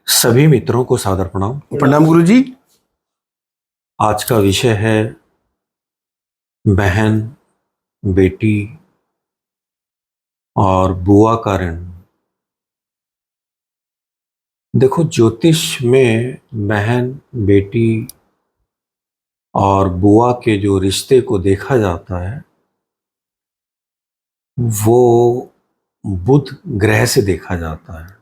सभी मित्रों को सादर प्रणाम। प्रणाम गुरु जी। आज का विषय है बहन, बेटी और बुआ का ऋण। देखो, ज्योतिष में बहन, बेटी और बुआ के जो रिश्ते को देखा जाता है वो बुध ग्रह से देखा जाता है।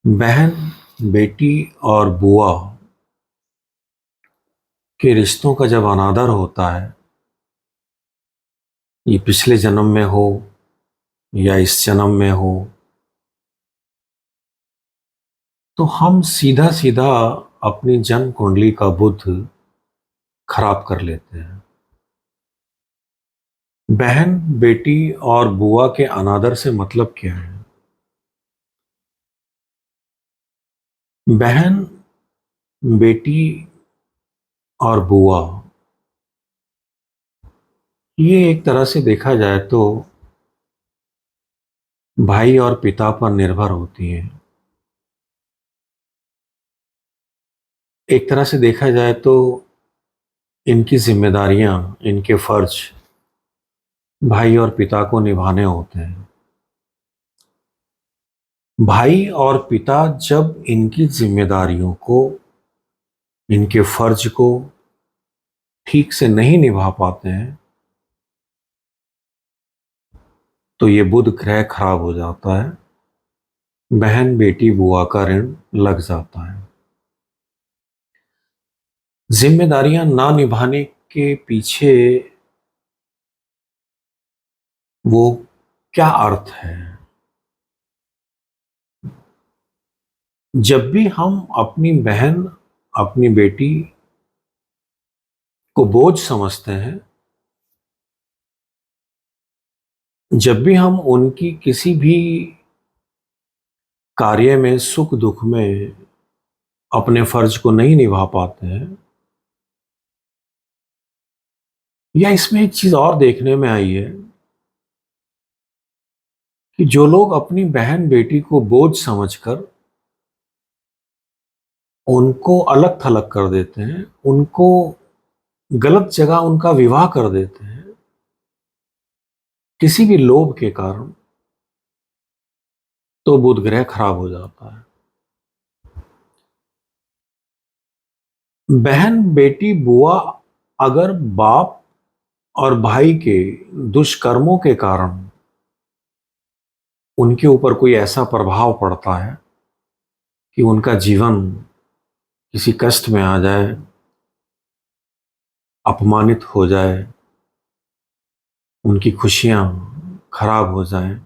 बहन, बेटी और बुआ के रिश्तों का जब अनादर होता है, ये पिछले जन्म में हो या इस जन्म में हो, तो हम सीधा सीधा अपनी जन्म कुंडली का बुध खराब कर लेते हैं। बहन, बेटी और बुआ के अनादर से मतलब क्या है? बहन, बेटी और बुआ ये एक तरह से देखा जाए तो भाई और पिता पर निर्भर होती हैं। एक तरह से देखा जाए तो इनकी जिम्मेदारियां, इनके फर्ज भाई और पिता को निभाने होते हैं। भाई और पिता जब इनकी जिम्मेदारियों को, इनके फर्ज को ठीक से नहीं निभा पाते हैं तो ये बुध ग्रह खराब हो जाता है, बहन, बेटी, बुआ का ऋण लग जाता है। जिम्मेदारियां ना निभाने के पीछे वो क्या अर्थ है? जब भी हम अपनी बहन, अपनी बेटी को बोझ समझते हैं, जब भी हम उनकी किसी भी कार्य में, सुख दुख में अपने फर्ज को नहीं निभा पाते हैं, या इसमें एक चीज और देखने में आई है कि जो लोग अपनी बहन बेटी को बोझ समझकर उनको अलग थलग कर देते हैं, उनको गलत जगह उनका विवाह कर देते हैं किसी भी लोभ के कारण, तो बुध ग्रह खराब हो जाता है। बहन, बेटी, बुआ अगर बाप और भाई के दुष्कर्मों के कारण उनके ऊपर कोई ऐसा प्रभाव पड़ता है कि उनका जीवन किसी कष्ट में आ जाए, अपमानित हो जाए, उनकी खुशियां खराब हो जाएं,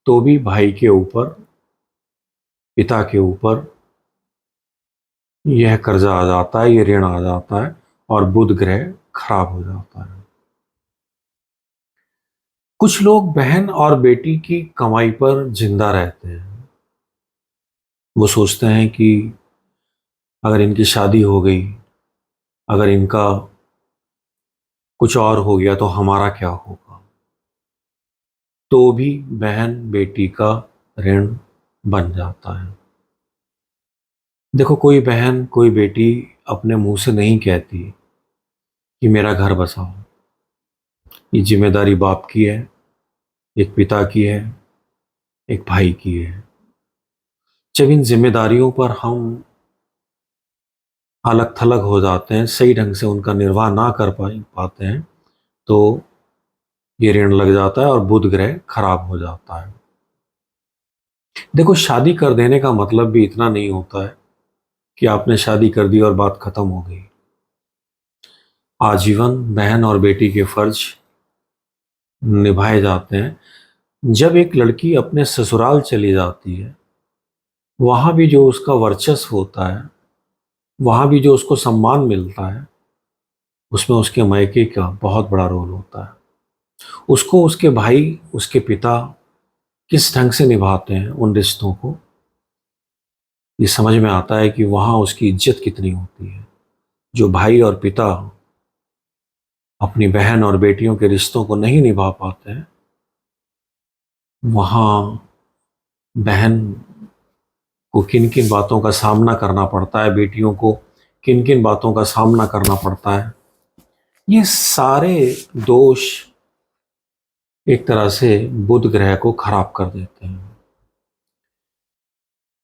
तो भी भाई के ऊपर, पिता के ऊपर यह कर्जा आ जाता है, यह ऋण आ जाता है और बुध ग्रह खराब हो जाता है। कुछ लोग बहन और बेटी की कमाई पर जिंदा रहते हैं। वो सोचते हैं कि अगर इनकी शादी हो गई, अगर इनका कुछ और हो गया तो हमारा क्या होगा, तो भी बहन बेटी का ऋण बन जाता है। देखो, कोई बहन, कोई बेटी अपने मुंह से नहीं कहती कि मेरा घर बसाओ। ये जिम्मेदारी बाप की है, एक पिता की है, एक भाई की है। जब इन जिम्मेदारियों पर हम अलग थलग हो जाते हैं, सही ढंग से उनका निर्वाह ना कर पाते हैं, तो ये ऋण लग जाता है और बुध ग्रह खराब हो जाता है। देखो, शादी कर देने का मतलब भी इतना नहीं होता है कि आपने शादी कर दी और बात खत्म हो गई। आजीवन बहन और बेटी के फर्ज निभाए जाते हैं। जब एक लड़की अपने ससुराल चली जाती है, वहां भी जो उसका वर्चस्व होता है, वहां भी जो उसको सम्मान मिलता है, उसमें उसके मायके का बहुत बड़ा रोल होता है। उसको उसके भाई, उसके पिता किस ढंग से निभाते हैं उन रिश्तों को, ये समझ में आता है कि वहां उसकी इज्जत कितनी होती है। जो भाई और पिता अपनी बहन और बेटियों के रिश्तों को नहीं निभा पाते हैं, वहां बहन को किन किन बातों का सामना करना पड़ता है, बेटियों को किन किन बातों का सामना करना पड़ता है, ये सारे दोष एक तरह से बुध ग्रह को खराब कर देते हैं।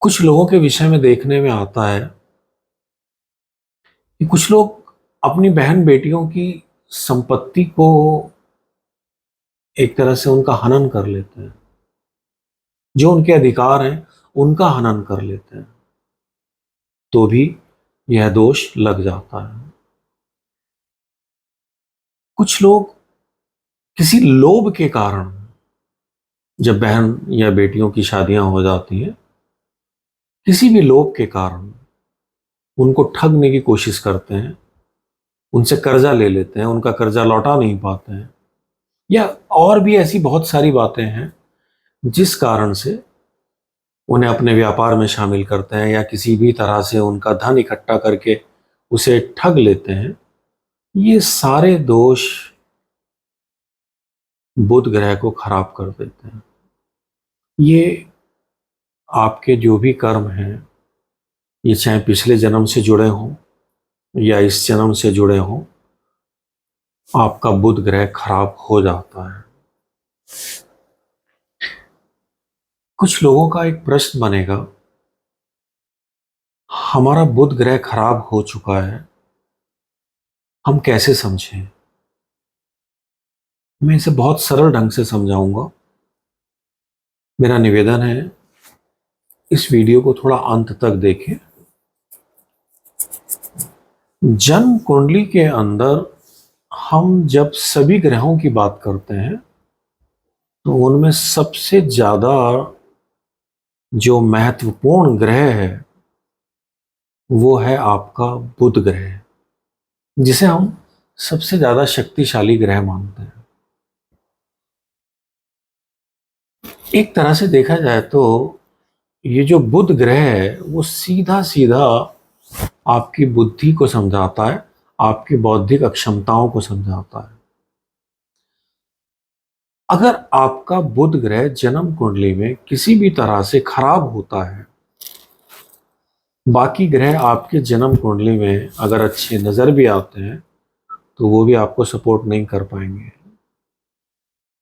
कुछ लोगों के विषय में देखने में आता है कि कुछ लोग अपनी बहन बेटियों की संपत्ति को एक तरह से उनका हनन कर लेते हैं, जो उनके अधिकार हैं उनका हनन कर लेते हैं, तो भी यह दोष लग जाता है। कुछ लोग किसी लोभ के कारण, जब बहन या बेटियों की शादियां हो जाती हैं, किसी भी लोभ के कारण उनको ठगने की कोशिश करते हैं, उनसे कर्जा ले लेते हैं, उनका कर्जा लौटा नहीं पाते हैं, या और भी ऐसी बहुत सारी बातें हैं जिस कारण से उन्हें अपने व्यापार में शामिल करते हैं, या किसी भी तरह से उनका धन इकट्ठा करके उसे ठग लेते हैं। ये सारे दोष बुध ग्रह को खराब कर देते हैं। ये आपके जो भी कर्म हैं, ये चाहे पिछले जन्म से जुड़े हों या इस जन्म से जुड़े हों, आपका बुध ग्रह खराब हो जाता है। कुछ लोगों का एक प्रश्न बनेगा, हमारा बुध ग्रह खराब हो चुका है, हम कैसे समझें? मैं इसे बहुत सरल ढंग से समझाऊंगा। मेरा निवेदन है, इस वीडियो को थोड़ा अंत तक देखें। जन्म कुंडली के अंदर हम जब सभी ग्रहों की बात करते हैं, तो उनमें सबसे ज्यादा जो महत्वपूर्ण ग्रह है वो है आपका बुध ग्रह, जिसे हम सबसे ज्यादा शक्तिशाली ग्रह मानते हैं। एक तरह से देखा जाए तो ये जो बुध ग्रह है वो सीधा सीधा आपकी बुद्धि को समझाता है, आपकी बौद्धिक अक्षमताओं को समझाता है। अगर आपका बुध ग्रह जन्म कुंडली में किसी भी तरह से खराब होता है, बाकी ग्रह आपके जन्म कुंडली में अगर अच्छे नजर भी आते हैं तो वो भी आपको सपोर्ट नहीं कर पाएंगे,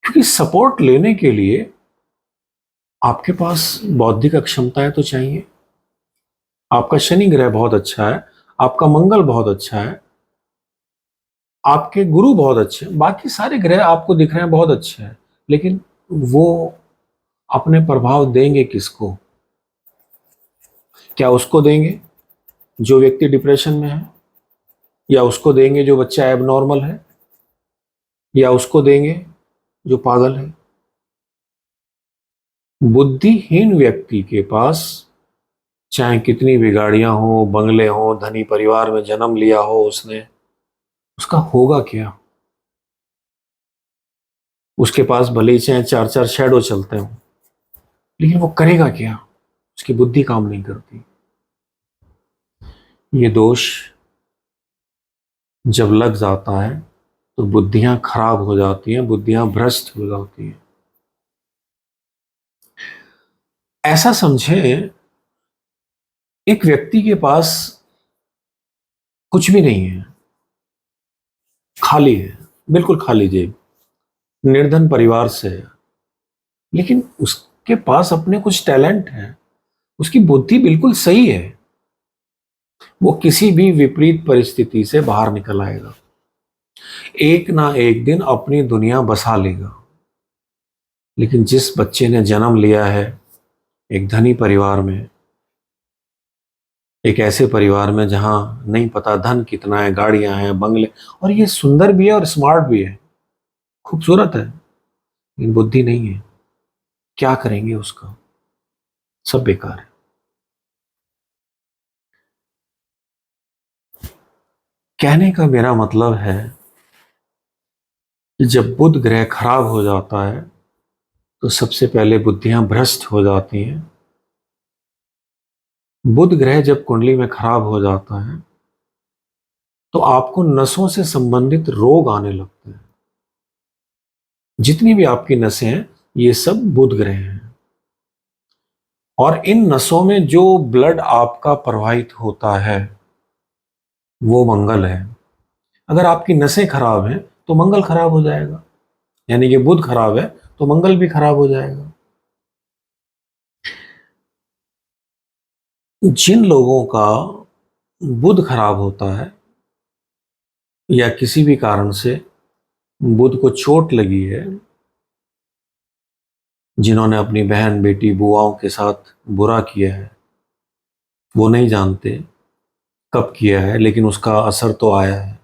क्योंकि सपोर्ट लेने के लिए आपके पास बौद्धिक अक्षमताएं तो चाहिए। आपका शनि ग्रह बहुत अच्छा है, आपका मंगल बहुत अच्छा है, आपके गुरु बहुत अच्छे हैं, बाकी सारे ग्रह आपको दिख रहे हैं बहुत अच्छे हैं, लेकिन वो अपने प्रभाव देंगे किसको? क्या उसको देंगे जो व्यक्ति डिप्रेशन में है, या उसको देंगे जो बच्चा एबनॉर्मल है, या उसको देंगे जो पागल है? बुद्धिहीन व्यक्ति के पास चाहे कितनी भी गाड़ियां हो, बंगले हो, धनी परिवार में जन्म लिया हो उसने, उसका होगा क्या? उसके पास भले ही चाहे चार चार शैडो चलते हो, लेकिन वो करेगा क्या? उसकी बुद्धि काम नहीं करती। ये दोष जब लग जाता है तो बुद्धियां खराब हो जाती हैं, बुद्धियां भ्रष्ट हो जाती हैं। ऐसा समझें, एक व्यक्ति के पास कुछ भी नहीं है, खाली है, बिल्कुल खाली जेब, निर्धन परिवार से है, लेकिन उसके पास अपने कुछ टैलेंट है, उसकी बुद्धि बिल्कुल सही है, वो किसी भी विपरीत परिस्थिति से बाहर निकल आएगा, एक ना एक दिन अपनी दुनिया बसा लेगा। लेकिन जिस बच्चे ने जन्म लिया है एक धनी परिवार में, एक ऐसे परिवार में जहां नहीं पता धन कितना है, गाड़ियां हैं, बंगले, और ये सुंदर भी है और स्मार्ट भी है, खूबसूरत है, लेकिन बुद्धि नहीं है, क्या करेंगे उसका? सब बेकार है। कहने का मेरा मतलब है कि जब बुध ग्रह खराब हो जाता है तो सबसे पहले बुद्धियां भ्रष्ट हो जाती हैं। बुध ग्रह जब कुंडली में खराब हो जाता है तो आपको नसों से संबंधित रोग आने लगते हैं। जितनी भी आपकी नसें हैं ये सब बुध ग्रह हैं, और इन नसों में जो ब्लड आपका प्रवाहित होता है वो मंगल है। अगर आपकी नसें खराब हैं तो मंगल खराब हो जाएगा, यानी कि बुध खराब है तो मंगल भी खराब हो जाएगा। जिन लोगों का बुध खराब होता है या किसी भी कारण से बुध को चोट लगी है, जिन्होंने अपनी बहन बेटी बुआओं के साथ बुरा किया है, वो नहीं जानते कब किया है लेकिन उसका असर तो आया है।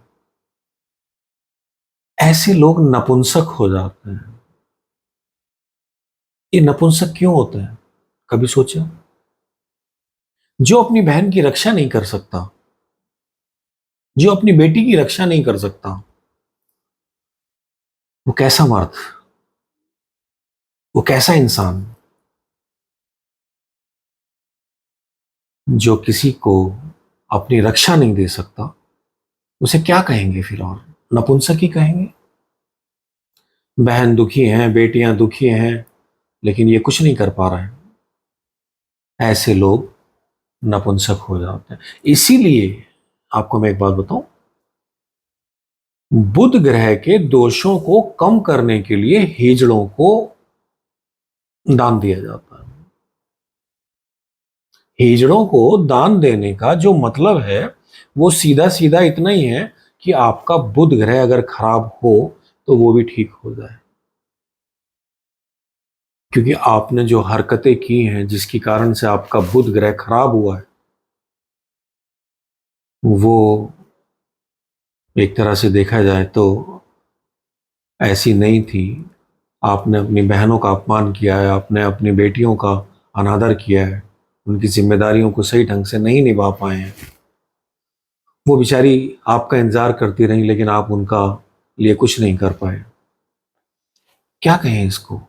ऐसे लोग नपुंसक हो जाते हैं। ये नपुंसक क्यों होता है, कभी सोचा? जो अपनी बहन की रक्षा नहीं कर सकता, जो अपनी बेटी की रक्षा नहीं कर सकता, वो कैसा मर्द, वो कैसा इंसान जो किसी को अपनी रक्षा नहीं दे सकता, उसे क्या कहेंगे फिर? और नपुंसक ही कहेंगे। बहन दुखी हैं, बेटियां दुखी हैं, लेकिन ये कुछ नहीं कर पा रहे हैं। ऐसे लोग नपुंसक हो जाते हैं। इसीलिए आपको मैं एक बात बताऊं, बुध ग्रह के दोषों को कम करने के लिए हिजड़ों को दान दिया जाता है। हिजड़ों को दान देने का जो मतलब है वो सीधा सीधा इतना ही है कि आपका बुध ग्रह अगर खराब हो तो वो भी ठीक हो जाए। क्योंकि आपने जो हरकतें की हैं जिसके कारण से आपका बुध ग्रह खराब हुआ है, वो एक तरह से देखा जाए तो ऐसी नहीं थी। आपने अपनी बहनों का अपमान किया है, आपने अपनी बेटियों का अनादर किया है, उनकी जिम्मेदारियों को सही ढंग से नहीं निभा पाए हैं। वो बेचारी आपका इंतजार करती रही लेकिन आप उनका लिए कुछ नहीं कर पाए। क्या कहें इसको?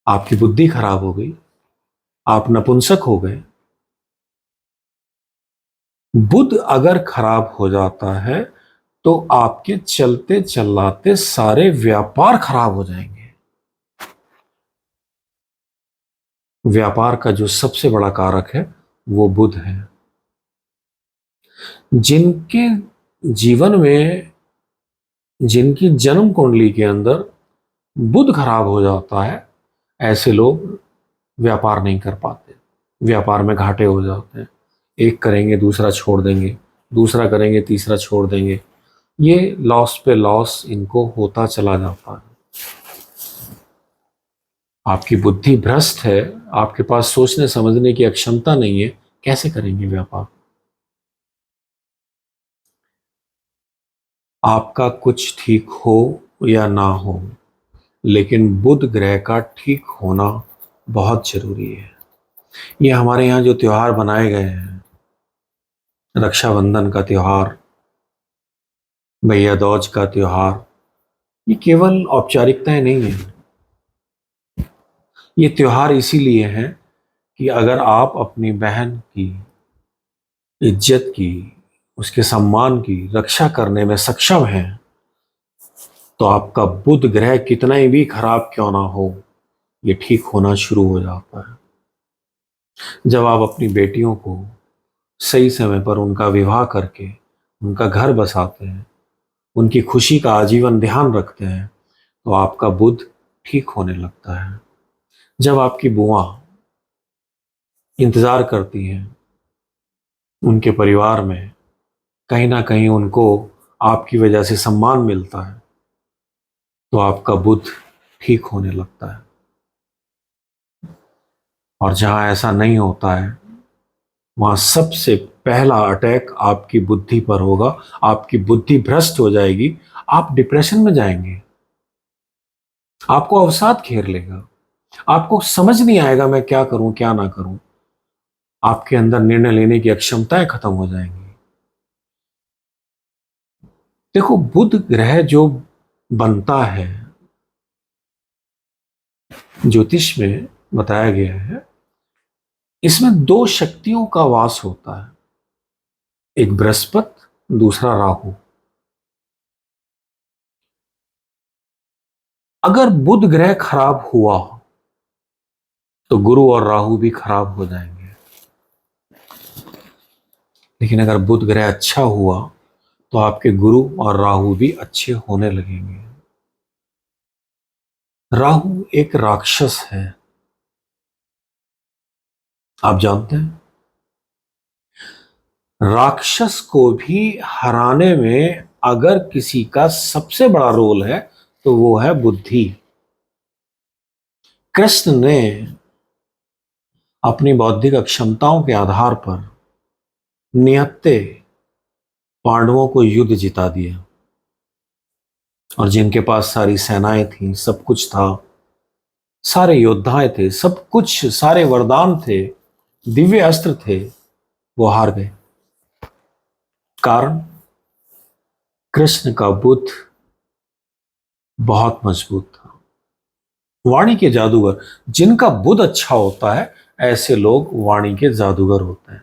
आपकी बुद्धि खराब हो गई, आप नपुंसक हो गए। बुध अगर खराब हो जाता है तो आपके चलते चलाते सारे व्यापार खराब हो जाएंगे। व्यापार का जो सबसे बड़ा कारक है वो बुध है। जिनके जीवन में, जिनकी जन्म कुंडली के अंदर बुध खराब हो जाता है, ऐसे लोग व्यापार नहीं कर पाते, व्यापार में घाटे हो जाते हैं। एक करेंगे दूसरा छोड़ देंगे, दूसरा करेंगे तीसरा छोड़ देंगे। ये लॉस पे लॉस इनको होता चला जाता है। आपकी बुद्धि भ्रष्ट है, आपके पास सोचने समझने की अक्षमता नहीं है, कैसे करेंगे व्यापार? आपका कुछ ठीक हो या ना हो, लेकिन बुध ग्रह का ठीक होना बहुत जरूरी है। ये हमारे यहाँ जो त्योहार बनाए गए हैं, रक्षाबंधन का त्योहार, भैया दूज का त्योहार, ये केवल औपचारिकताएं नहीं है। ये त्योहार इसीलिए है कि अगर आप अपनी बहन की इज्जत की, उसके सम्मान की रक्षा करने में सक्षम हैं, तो आपका बुध ग्रह कितना ही भी खराब क्यों ना हो, ये ठीक होना शुरू हो जाता है। जब आप अपनी बेटियों को सही समय पर उनका विवाह करके उनका घर बसाते हैं, उनकी खुशी का आजीवन ध्यान रखते हैं, तो आपका बुध ठीक होने लगता है। जब आपकी बुआ इंतजार करती हैं उनके परिवार में, कहीं ना कहीं उनको आपकी वजह से सम्मान मिलता है, तो आपका बुध ठीक होने लगता है। और जहां ऐसा नहीं होता है, वहां सबसे पहला अटैक आपकी बुद्धि पर होगा। आपकी बुद्धि भ्रष्ट हो जाएगी, आप डिप्रेशन में जाएंगे, आपको अवसाद घेर लेगा, आपको समझ नहीं आएगा मैं क्या करूं क्या ना करूं। आपके अंदर निर्णय लेने की अक्षमताएं खत्म हो जाएंगी। देखो, बुध ग्रह जो बनता है, ज्योतिष में बताया गया है, इसमें दो शक्तियों का वास होता है, एक बृहस्पति, दूसरा राहु। अगर बुध ग्रह खराब हुआ तो गुरु और राहु भी खराब हो जाएंगे। लेकिन अगर बुध ग्रह अच्छा हुआ तो आपके गुरु और राहु भी अच्छे होने लगेंगे। राहु एक राक्षस है, आप जानते हैं। राक्षस को भी हराने में अगर किसी का सबसे बड़ा रोल है तो वो है बुद्धि। कृष्ण ने अपनी बौद्धिक क्षमताओं के आधार पर निहत्थे पांडवों को युद्ध जिता दिया, और जिनके पास सारी सेनाएं थी, सब कुछ था, सारे योद्धाएं थे, सब कुछ, सारे वरदान थे, दिव्य अस्त्र थे, वो हार गए। कारण कृष्ण का बुद्ध बहुत मजबूत था। वाणी के जादूगर, जिनका बुद्ध अच्छा होता है ऐसे लोग वाणी के जादूगर होते हैं,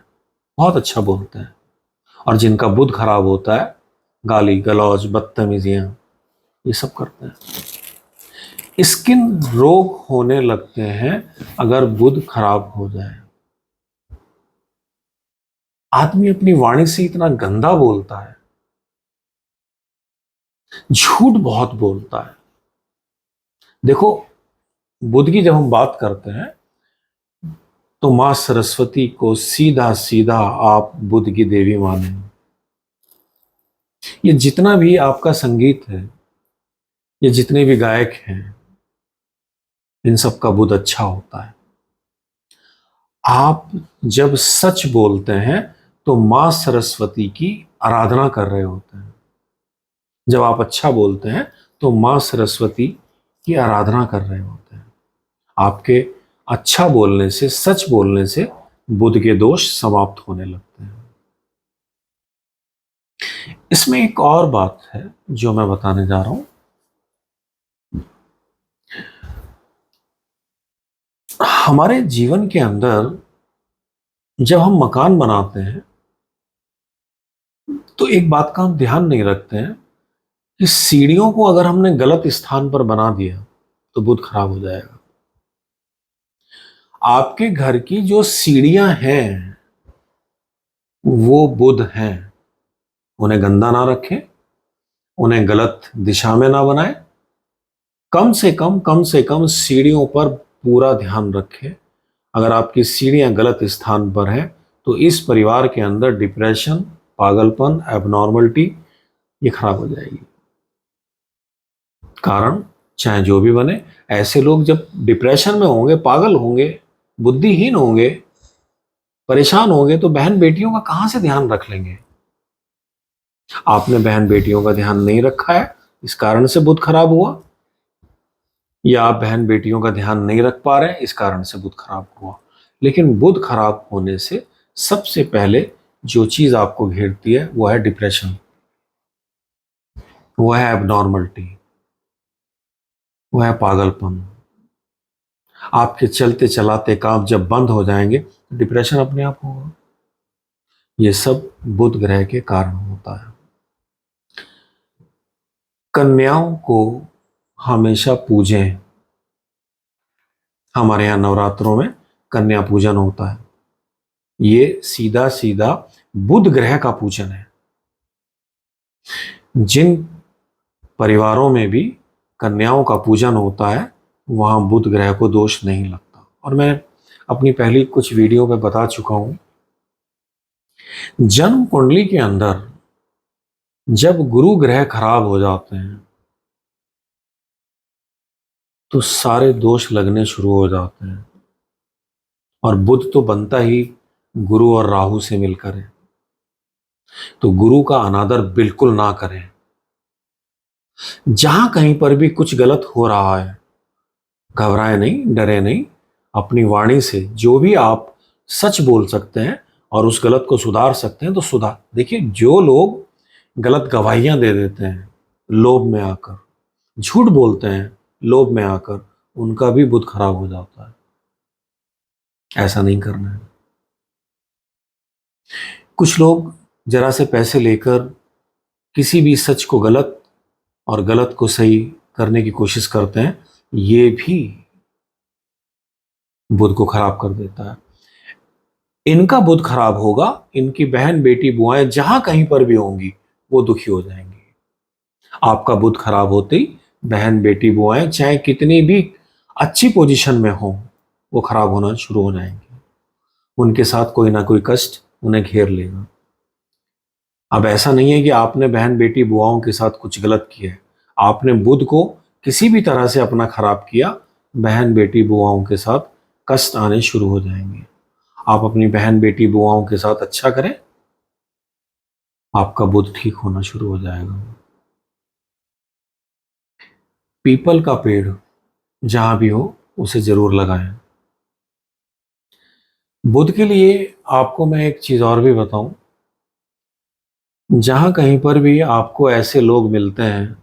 बहुत अच्छा बोलते हैं। और जिनका बुद्ध खराब होता है, गाली गलौज बदतमीजियां ये सब करते हैं। स्किन रोग होने लगते हैं अगर बुद्ध खराब हो जाए। आदमी अपनी वाणी से इतना गंदा बोलता है, झूठ बहुत बोलता है। देखो, बुद्ध की जब हम बात करते हैं तो मां सरस्वती को सीधा सीधा आप बुद्ध की देवी माने। ये जितना भी आपका संगीत है, ये जितने भी गायक हैं, इन सब का बुद्ध अच्छा होता है। आप जब सच बोलते हैं तो मां सरस्वती की आराधना कर रहे होते हैं। जब आप अच्छा बोलते हैं तो मां सरस्वती की आराधना कर रहे होते हैं। आपके अच्छा बोलने से, सच बोलने से बुद्ध के दोष समाप्त होने लगते हैं। इसमें एक और बात है जो मैं बताने जा रहा हूं। हमारे जीवन के अंदर जब हम मकान बनाते हैं तो एक बात का हम ध्यान नहीं रखते हैं कि सीढ़ियों को अगर हमने गलत स्थान पर बना दिया तो बुद्ध खराब हो जाएगा। आपके घर की जो सीढ़ियां हैं वो बुद्ध हैं। उन्हें गंदा ना रखें, उन्हें गलत दिशा में ना बनाएं। कम से कम सीढ़ियों पर पूरा ध्यान रखें। अगर आपकी सीढ़ियां गलत स्थान पर हैं तो इस परिवार के अंदर डिप्रेशन, पागलपन, एबनॉर्मलिटी ये खराब हो जाएगी। कारण चाहे जो भी बने, ऐसे लोग जब डिप्रेशन में होंगे, पागल होंगे, बुद्धिहीन होंगे, परेशान होंगे, तो बहन बेटियों का कहां से ध्यान रख लेंगे। आपने बहन बेटियों का ध्यान नहीं रखा है, इस कारण से बुद्ध खराब हुआ, या आप बहन बेटियों का ध्यान नहीं रख पा रहे हैं, इस कारण से बुद्ध खराब हुआ। लेकिन बुद्ध खराब होने से सबसे पहले जो चीज आपको घेरती है वो है डिप्रेशन, वो है एबनॉर्मलिटी, वो है पागलपन। आपके चलते चलाते काम जब बंद हो जाएंगे तो डिप्रेशन अपने आप होगा। ये सब बुध ग्रह के कारण होता है। कन्याओं को हमेशा पूजें। हमारे यहाँ नवरात्रों में कन्या पूजन होता है। ये सीधा सीधा बुध ग्रह का पूजन है। जिन परिवारों में भी कन्याओं का पूजन होता है वहां बुध ग्रह को दोष नहीं लगता। और मैं अपनी पहली कुछ वीडियो में बता चुका हूं, जन्म कुंडली के अंदर जब गुरु ग्रह खराब हो जाते हैं तो सारे दोष लगने शुरू हो जाते हैं। और बुध तो बनता ही गुरु और राहु से मिलकर है, तो गुरु का अनादर बिल्कुल ना करें। जहां कहीं पर भी कुछ गलत हो रहा है, घबराए नहीं, डरे नहीं। अपनी वाणी से जो भी आप सच बोल सकते हैं और उस गलत को सुधार सकते हैं तो सुधार। देखिए, जो लोग गलत गवाहियां दे देते हैं लोभ में आकर, झूठ बोलते हैं लोभ में आकर, उनका भी बुध खराब हो जाता है। ऐसा नहीं करना है। कुछ लोग जरा से पैसे लेकर किसी भी सच को गलत और गलत को सही करने की कोशिश करते हैं। ये भी बुध को खराब कर देता है। इनका बुध खराब होगा, इनकी बहन बेटी बुआएं जहां कहीं पर भी होंगी वो दुखी हो जाएंगी। आपका बुध खराब होते ही बहन बेटी बुआएं चाहे कितनी भी अच्छी पोजीशन में हो वो खराब होना शुरू हो जाएंगी। उनके साथ कोई ना कोई कष्ट उन्हें घेर लेगा। अब ऐसा नहीं है कि आपने बहन बेटी बुआओं के साथ कुछ गलत किया है, आपने बुध को किसी भी तरह से अपना खराब किया, बहन बेटी बुआओं के साथ कष्ट आने शुरू हो जाएंगे। आप अपनी बहन बेटी बुआओं के साथ अच्छा करें, आपका बुध ठीक होना शुरू हो जाएगा। पीपल का पेड़ जहां भी हो उसे जरूर लगाएं। बुध के लिए आपको मैं एक चीज और भी बताऊं, जहां कहीं पर भी आपको ऐसे लोग मिलते हैं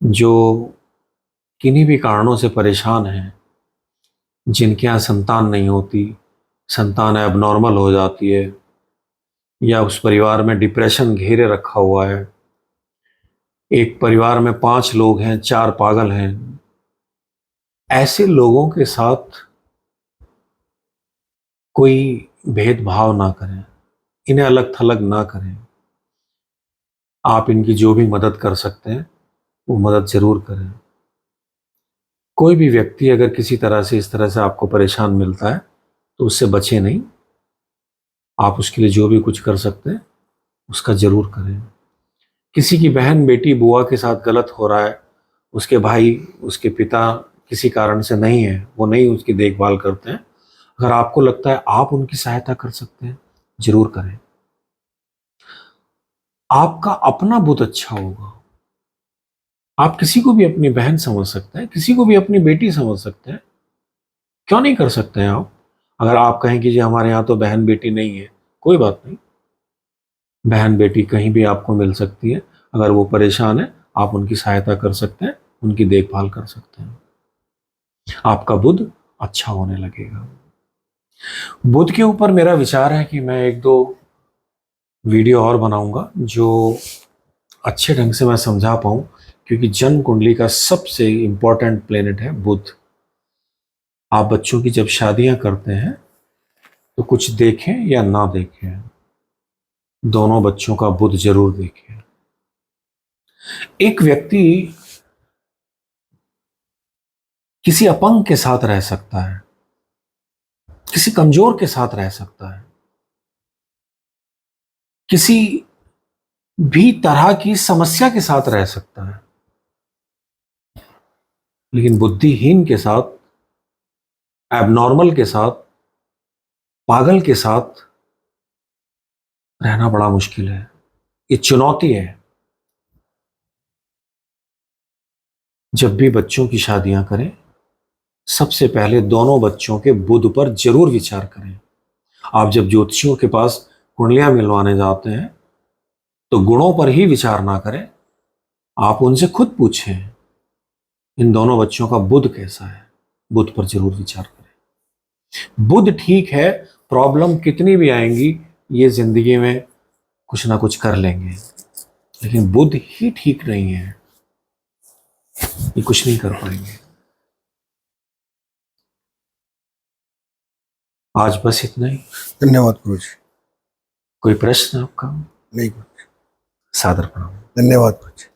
जो किन्हीं भी कारणों से परेशान हैं, जिनके यहाँ संतान नहीं होती, संतान एबनॉर्मल हो जाती है, या उस परिवार में डिप्रेशन घेरे रखा हुआ है, एक परिवार में 5 लोग हैं, 4 पागल हैं, ऐसे लोगों के साथ कोई भेदभाव ना करें, इन्हें अलग थलग ना करें। आप इनकी जो भी मदद कर सकते हैं वो मदद जरूर करें। कोई भी व्यक्ति अगर किसी तरह से इस तरह से आपको परेशान मिलता है तो उससे बचे नहीं। आप उसके लिए जो भी कुछ कर सकते हैं उसका जरूर करें। किसी की बहन बेटी बुआ के साथ गलत हो रहा है, उसके भाई उसके पिता किसी कारण से नहीं है, वो नहीं उसकी देखभाल करते हैं, अगर आपको लगता है आप उनकी सहायता कर सकते हैं जरूर करें। आपका अपना बुद्ध अच्छा होगा। आप किसी को भी अपनी बहन समझ सकते हैं, किसी को भी अपनी बेटी समझ सकते हैं, क्यों नहीं कर सकते हैं आप? अगर आप कहें कि जी हमारे यहाँ तो बहन बेटी नहीं है, कोई बात नहीं, बहन बेटी कहीं भी आपको मिल सकती है। अगर वो परेशान है आप उनकी सहायता कर सकते हैं, उनकी देखभाल कर सकते हैं, आपका बुद्ध अच्छा होने लगेगा। बुद्ध के ऊपर मेरा विचार है कि मैं 1-2 वीडियो और बनाऊंगा जो अच्छे ढंग से मैं समझा पाऊं, क्योंकि जन्म कुंडली का सबसे इंपॉर्टेंट प्लेनेट है बुध। आप बच्चों की जब शादियां करते हैं तो कुछ देखें या ना देखें, दोनों बच्चों का बुध जरूर देखें। एक व्यक्ति किसी अपंग के साथ रह सकता है, किसी कमजोर के साथ रह सकता है, किसी भी तरह की समस्या के साथ रह सकता है, लेकिन बुद्धिहीन के साथ, एबनॉर्मल के साथ, पागल के साथ रहना बड़ा मुश्किल है। ये चुनौती है। जब भी बच्चों की शादियां करें सबसे पहले दोनों बच्चों के बुध पर जरूर विचार करें। आप जब ज्योतिषियों के पास कुंडलियां मिलवाने जाते हैं तो गुणों पर ही विचार ना करें, आप उनसे खुद पूछें इन दोनों बच्चों का बुध कैसा है, बुध पर जरूर विचार करें। बुध ठीक है, प्रॉब्लम कितनी भी आएंगी ये जिंदगी में कुछ ना कुछ कर लेंगे, लेकिन बुध ही ठीक नहीं है, ये कुछ नहीं कर पाएंगे। आज बस इतना ही। धन्यवाद गुरु जी। कोई प्रश्न आपका? नहीं गुरु जी। सादर प्रणाम। धन्यवाद गुरु जी।